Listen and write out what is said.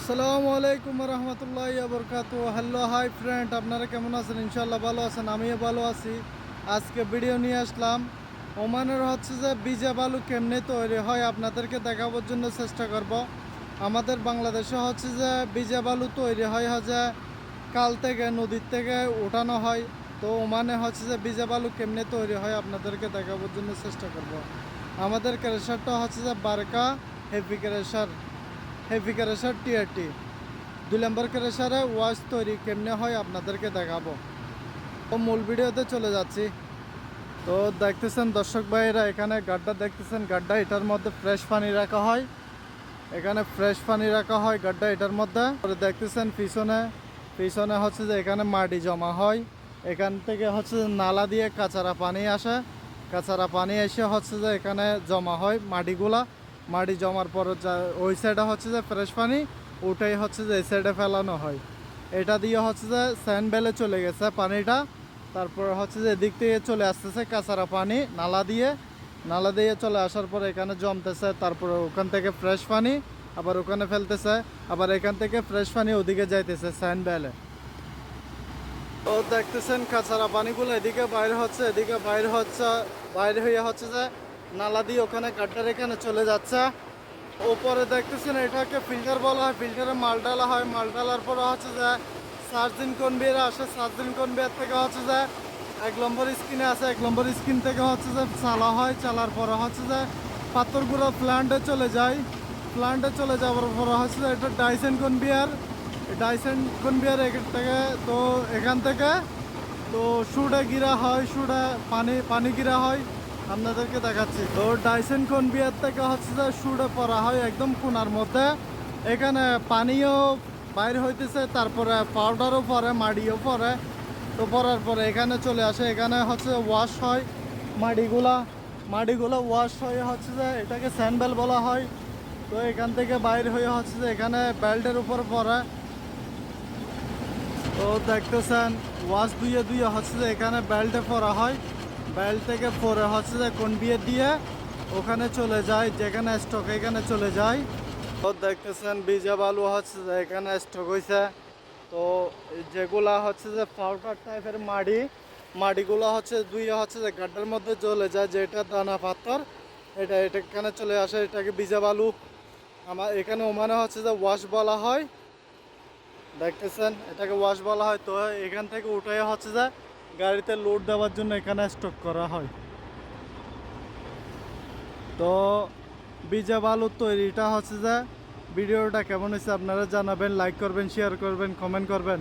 আসসালামু আলাইকুম রহমতুল্লাহি ওয়া বারাকাতুহু। হ্যালো হাই ফ্রেন্ড, আপনারা কেমন আছেন? ইনশাআল্লাহ ভালো আছেন, আমিও ভালো আছি। আজকে ভিডিও নিয়ে আসলাম ওমানের যে বিজা বালু কেমনে তৈরি হয় আপনাদেরকে দেখাবার জন্য চেষ্টা করব। আমাদের বাংলাদেশে যে বিজা বালু তৈরি হয় কাল থেকে নদীর থেকে উঠানো হয়। তো ওমানে যে বিজা বালু কেমনে তৈরি হয় আপনাদেরকে দেখাবার জন্য চেষ্টা করব। আমাদের ক্রেশারটা যে বারকা হেভি ক্রেশার টিআরটি 2 নম্বর ক্রেশারে ওয়াশ তৈরি কেমনে হয় আপনাদেরকে দেখাবো। তো মূল ভিডিওতে চলে যাচ্ছি। তো দেখতেছেন দর্শক ভাইয়েরা, এখানে গাড্ডা দেখতেছেন, গাড্ডা এটার মধ্যে ফ্রেশ পানি রাখা হয়। এখানে ফ্রেশ পানি রাখা হয় গাড্ডা এটার মধ্যে। দেখতেছেন পিছনে পিছনে যে এখানে মাটি জমা হয়। এখান থেকে যে নালা দিয়ে কাঁচারা পানি আসে। কাঁচারা পানি এসে যে এখানে জমা হয় মাটিগুলা। মাটি জমার পর ওই সাইডে যে ফ্রেশ পানি ওটাই যে এই সাইডে ফেলানো হয়। এটা দিয়ে যে স্যান্ড বেলে চলে গেছে পানিটা। তারপর যে এদিক থেকে চলে আসতেছে কাঁচারা পানি নালা দিয়ে চলে আসার পর এখানে জমতেছে। তারপর ওখান থেকে ফ্রেশ পানি আবার ওখানে ফেলতেছে, আবার এখান থেকে ফ্রেশ পানি ওদিকে যাইতেছে স্যান্ড বেলে। তো দেখতেছেন কাঁচারা পানিগুলো এদিকে বাইরে হচ্ছে, এদিকে বাইরে হয়ে যে নালা দিয়ে ওখানে গাড্ডার এখানে চলে যাচ্ছে। ওপরে দেখতেছেন এটাকে ফিল্টার বলা হয়, ফিল্টারে মাল ডালা হয়। মাল ডালার পরে যে সার্জিন কনভেয়ার আসে। সার্জিন কনভেয়ার থেকে যে 1 নম্বর স্ক্রিনে আছে, 1 নম্বর স্ক্রিন থেকে যে চালা হয়। চালার পরে যে পাথরগুলো প্ল্যান্টে চলে যায়। প্ল্যান্টে চলে যাওয়ার পরে যে এটা ডাইসেন কনভেয়ার থেকে। তো এখান থেকে তো শুডে গিরা হয়, শুডে পানি গিরা হয়। আপনাদেরকে দেখাচ্ছি। তো ডাইসেন কনভেয়ার থেকে যে শুডে পড়া হয় একদম কোনার মধ্যে। এখানে পানিও বাইর হইতেছে, তারপরে পাউডারও পরে, মাটিও পরে। তো পরার পরে এখানে চলে আসে, এখানে ওয়াশ হয় মাটিগুলা ওয়াশ হয়ে যে এটাকে স্যান্ডবেল বলা হয়। তো এখান থেকে বাইর হয়ে যে এখানে বেল্টের উপর পরে। তো দেখতেছেন ওয়াশ ধুয়ে যে এখানে বেল্টে পরা হয়। বেল্ট থেকে পরে যে কনভেয়ার দিয়ে ওখানে চলে যায়, যেখানে স্টক এখানে চলে যায়। তো দেখতেছেন বিজা বালু যে এখানে স্টক হয়েছে। তো যেগুলা যে পাউডার টাইপের মাটিগুলো ধুয়ে যে গাড্ডার মধ্যে চলে যায়, যেটা দানা পাথর এটা এখানে চলে আসে। এটাকে বিজা বালু আমার এখানে ওমানে যে ওয়াশ বলা হয়। দেখতেছেন এটাকে ওয়াশ বলা হয়। তো এখান থেকে উঠে যে গাড়িতে লোড দেওয়ার জন্য এখানে স্টক করা হয়। তো বিজা বালুর তৈরিটা যে ভিডিওটা কেমন হয়েছে আপনারা জানাবেন, লাইক করবেন, শেয়ার করবেন, কমেন্ট করবেন।